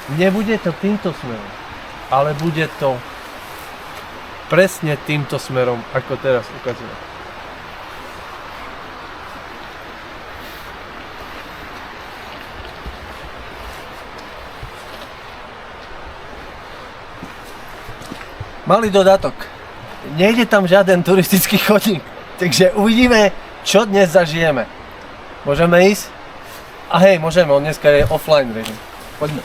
Nebude to týmto smerom, ale bude to presne týmto smerom, ako teraz ukazujem. Malý dodatok. Nejde tam žiaden turistický chodník, takže uvidíme, čo dnes zažijeme. Môžeme ísť? A hej, môžeme, on dneska je offline režim. Poďme.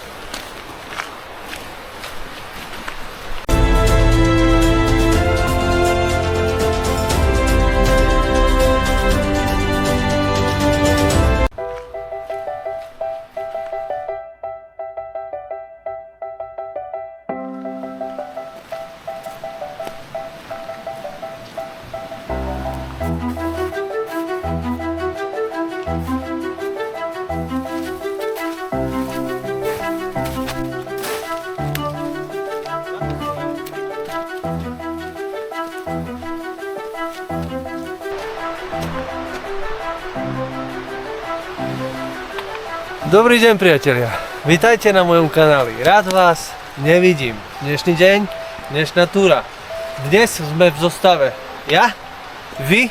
Dobrý deň, priatelia. Vítajte na mojom kanáli. Rád vás nevidím. Dnešný deň, dnešná túra. Dnes sme v zostave ja, vy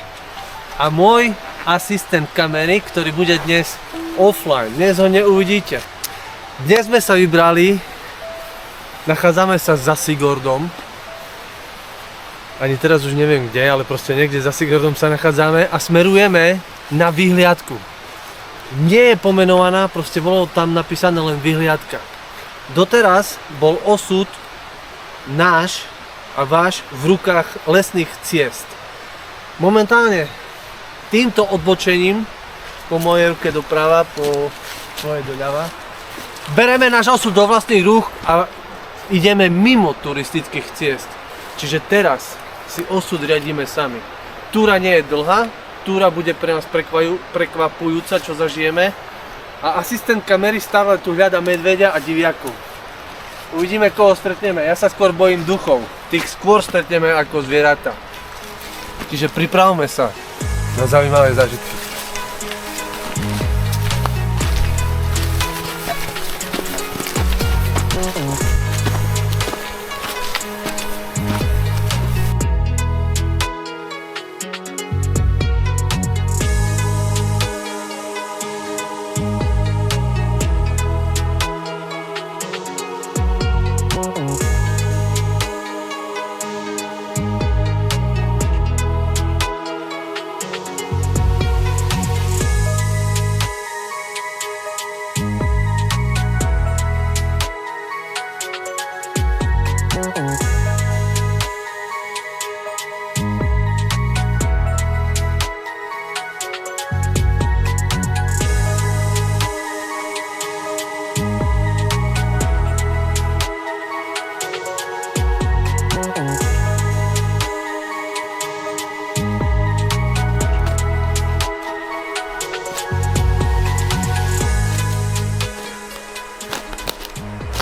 a môj asistent kamery, ktorý bude dnes offline. Dnes ho neuvidíte. Dnes sme sa vybrali, nachádzame sa za Sigordom. Ani teraz už neviem kde, ale proste niekde za Sigordom sa nachádzame a smerujeme na vyhliadku. Nie je pomenovaná, proste bolo tam napísané len vyhliadka. Doteraz bol osud náš a váš v rukách lesných ciest. Momentálne týmto odbočením, po mojej ruke doprava, po mojej doľava, bereme náš osud do vlastných rúk a ideme mimo turistických ciest. Čiže teraz si osud riadíme sami. Túra nie je dlhá, túra bude pre nás prekvapujúca, čo zažijeme. A asistent kamery stále tu hľadá medveďa a diviakov. Uvidíme, koho stretneme. Ja sa skôr bojím duchov. Tých skôr stretneme ako zvieratá. Čiže pripravme sa na zaujímavé zážitky.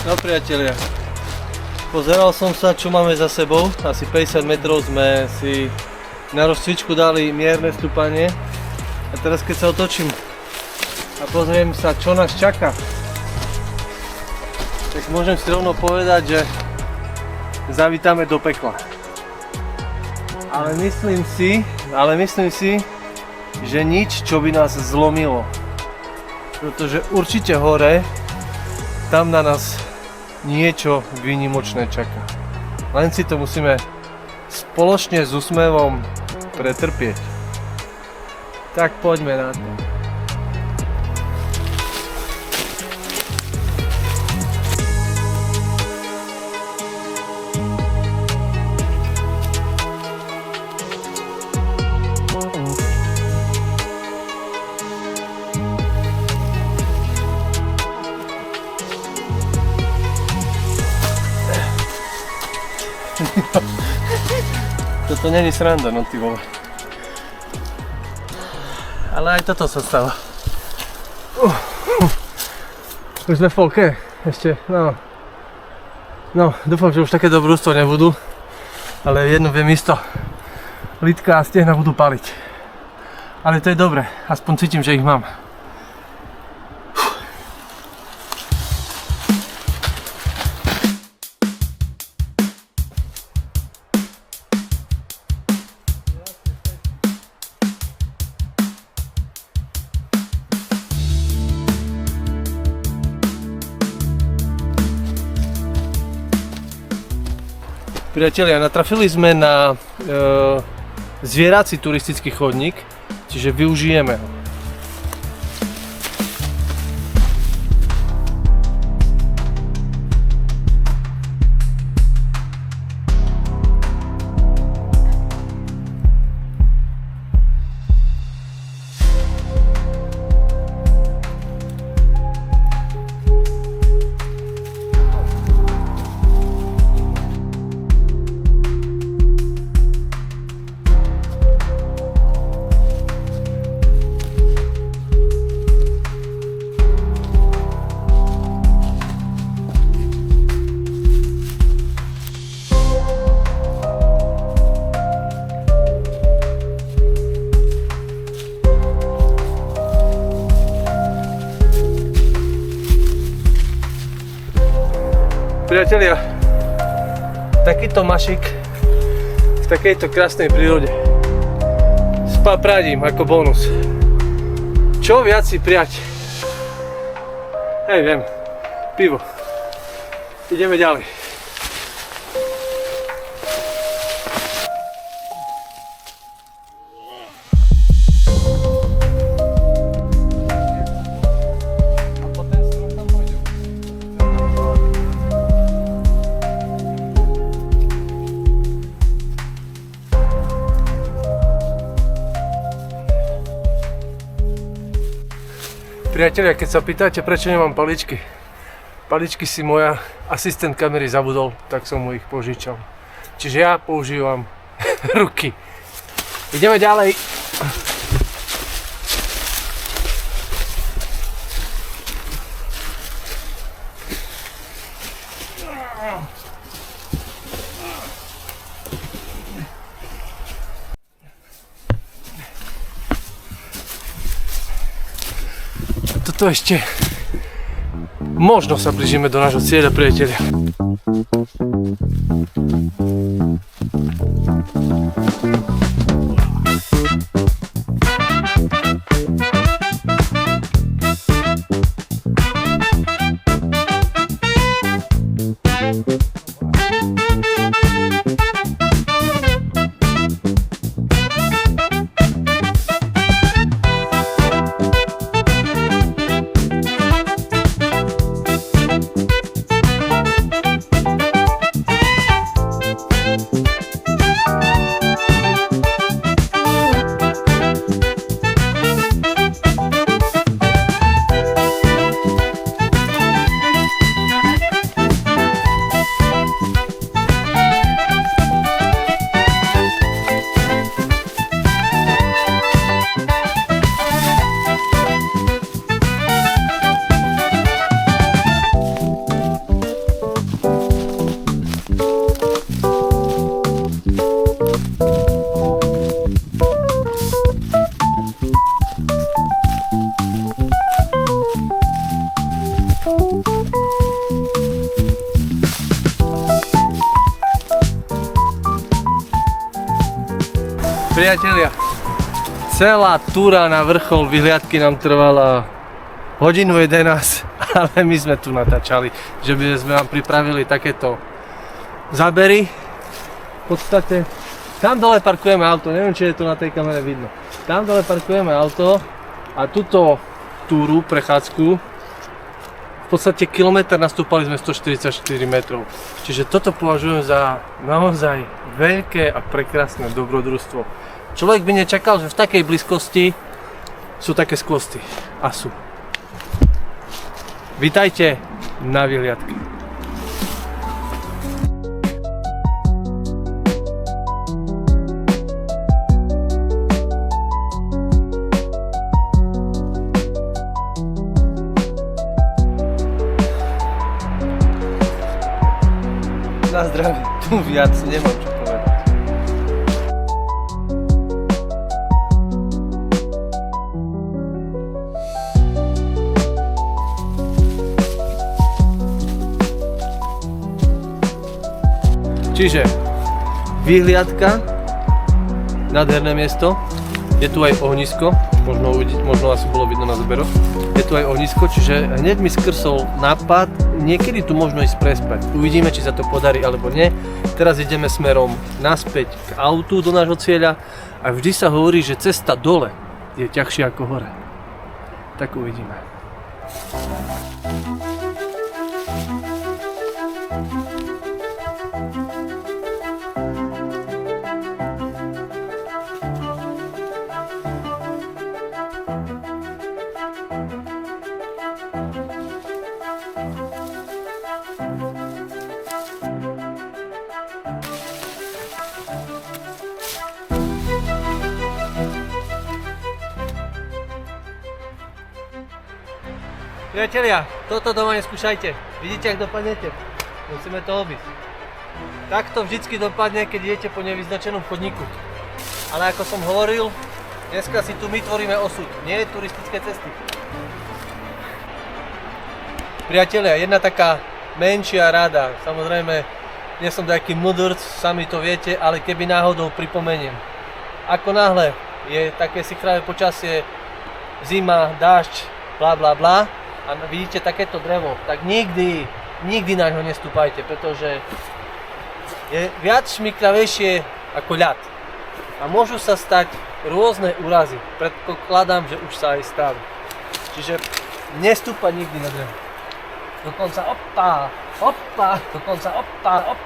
No priatelia, pozeral som sa, čo máme za sebou. Asi 50 metrov sme si na rozcvičku dali mierne stúpanie. A teraz keď sa otočím a pozriem sa, čo nás čaká, tak môžem si rovno povedať, že zavítame do pekla. Ale myslím si, že nič, čo by nás zlomilo. Pretože určite hore, tam na nás niečo výnimočné čaká. Len si to musíme spoločne s úsmevom pretrpieť. Tak poďme na to. Toto není sranda, no ty vole. Ale aj toto sa stalo. Už sme v polke, ešte, no, dúfam, že už také dobrústvo nebudú, ale jedno viem isto, lítka a stehna budú paliť. Ale to je dobre, aspoň cítim, že ich mám. Priatelia, natrafili sme na zvierací turistický chodník, čiže využijeme ho. Priatelia, takýto mašik v takejto krásnej prírode s papradím ako bonus. Čo viac si prijať? Viem, pivo. Ideme ďalej. Priatelia, keď sa pýtate, prečo nemám paličky, paličky si moja asistent kamery zabudol, tak som mu ich požičal. Čiže ja používam ruky. Ideme ďalej. Toto ešte možno sa blížime do nášho cieľa, priatelia. Priatelia, celá túra na vrchol vyhliadky nám trvala hodinu 11, ale my sme tu natáčali, že by sme vám pripravili takéto zábery. V podstate tam dole parkujeme auto, neviem, či je to na tej kamere vidno. Tam dole parkujeme auto a túto túru, prechádzku, v podstate kilometr nastúpali sme 144 metrov. Čiže toto považujem za naozaj veľké a prekrásne dobrodružstvo. Človek by nečakal, že v takej blízkosti sú také skvosty. A sú. Vítajte na vyhliadke. Na zdravie, tu viac nemám čo povedať. Čiže vyhliadka, nádherné miesto, je tu aj ohnisko, možno asi bolo vidno na zberoch. Je tu aj ohnisko, čiže hneď mi skrsol nápad, niekedy tu možno ísť prespať. Uvidíme, či sa to podarí alebo nie. Teraz ideme smerom naspäť k autu do nášho cieľa a vždy sa hovorí, že cesta dole je ťažšia ako hore. Tak uvidíme. Priatelia, toto doma neskúšajte. Vidíte, ak dopadnete? Musíme to obísť. Takto vždycky dopadne, keď idete po nevyznačenom chodníku. Ale ako som hovoril, dneska si tu my tvoríme osud, nie turistické cesty. Priatelia, jedna taká menšia rada. Samozrejme, nie som taký mudrc, sami to viete, ale keby náhodou pripomeniem. Ako náhle je také sichravé počasie, zima, dážď, bla bla bla, a vidíte takéto drevo, tak nikdy na ňo nestúpajte, pretože je viac šmykľavejšie ako ľad. A môžu sa stať rôzne úrazy. Predpokladám, že už sa aj stali. Čiže nestúpať nikdy na drevo. Dokonca dokonca opa.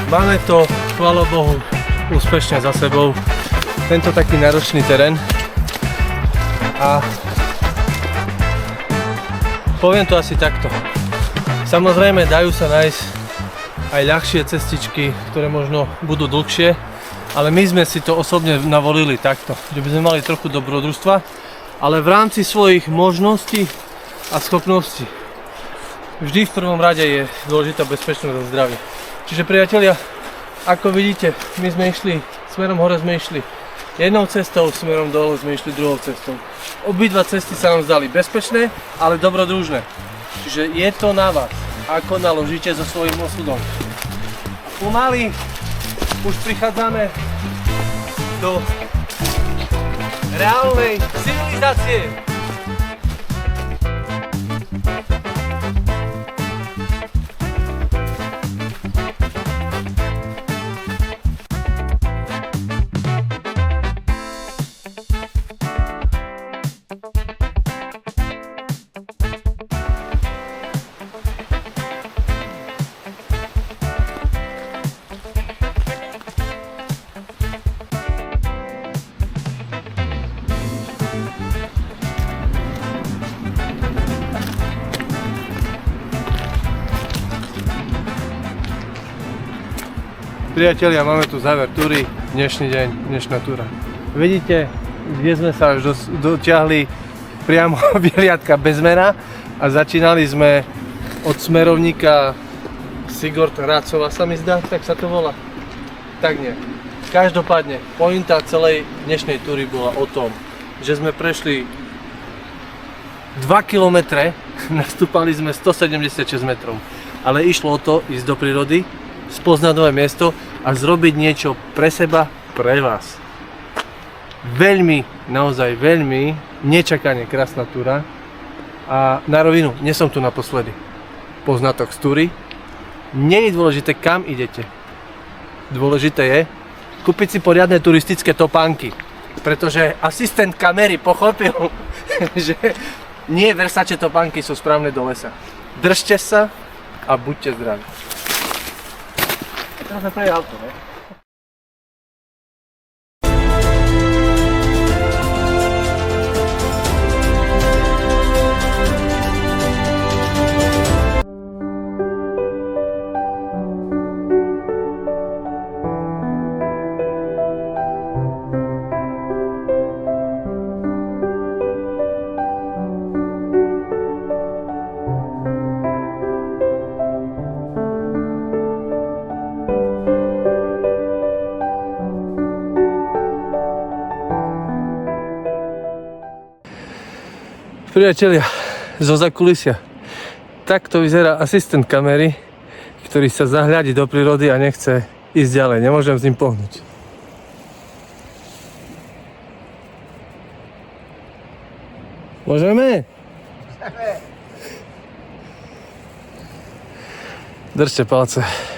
Máme to, chvála Bohu, úspešne za sebou. Tento taký náročný terén. A poviem to asi takto. Samozrejme dajú sa nájsť aj ľahšie cestičky, ktoré možno budú dlhšie, ale my sme si to osobne navolili takto, že by sme mali trochu dobrodružstva, ale v rámci svojich možností a schopností. Vždy v prvom rade je dôležitá bezpečnosť a zdravie. Čiže priatelia, ako vidíte, my sme išli, smerom hore sme išli jednou cestou, smerom dole sme išli druhou cestou. Obidva cesty sa nám zdali bezpečné, ale dobrodružné. Čiže je to na vás, ako naložíte so svojím osudom. A pomaly už prichádzame do reálnej civilizácie. Priatelia, máme tu záver túry, dnešný deň, dnešná túra. Vidíte, kde sme sa až dotiahli priamo vyhliadka bez mena a začínali sme od smerovníka Sigurd Rácova, sa mi zdá, tak sa to volá. Tak nie. Každopádne, pointa celej dnešnej túry bola o tom, že sme prešli 2 km, nastúpali sme 176 metrov, ale išlo o to ísť do prírody, spoznať nové miesto a zrobiť niečo pre seba, pre vás. Veľmi, naozaj veľmi nečakane krásna túra a na rovinu, nie som tu naposledy. Poznatok z túry, nie je dôležité kam idete. Dôležité je kúpiť si poriadne turistické topánky, pretože asistent kamery pochopil, že nie Versace topánky sú správne do lesa. Držte sa a buďte zdraví. Teraz sa preje auto, ne? Priatelia, zo zákulisia. Takto vyzerá asistent kamery, ktorý sa zahľadí do prírody a nechce ísť ďalej. Nemôžem s ním pohnúť. Môžeme? Držte palce.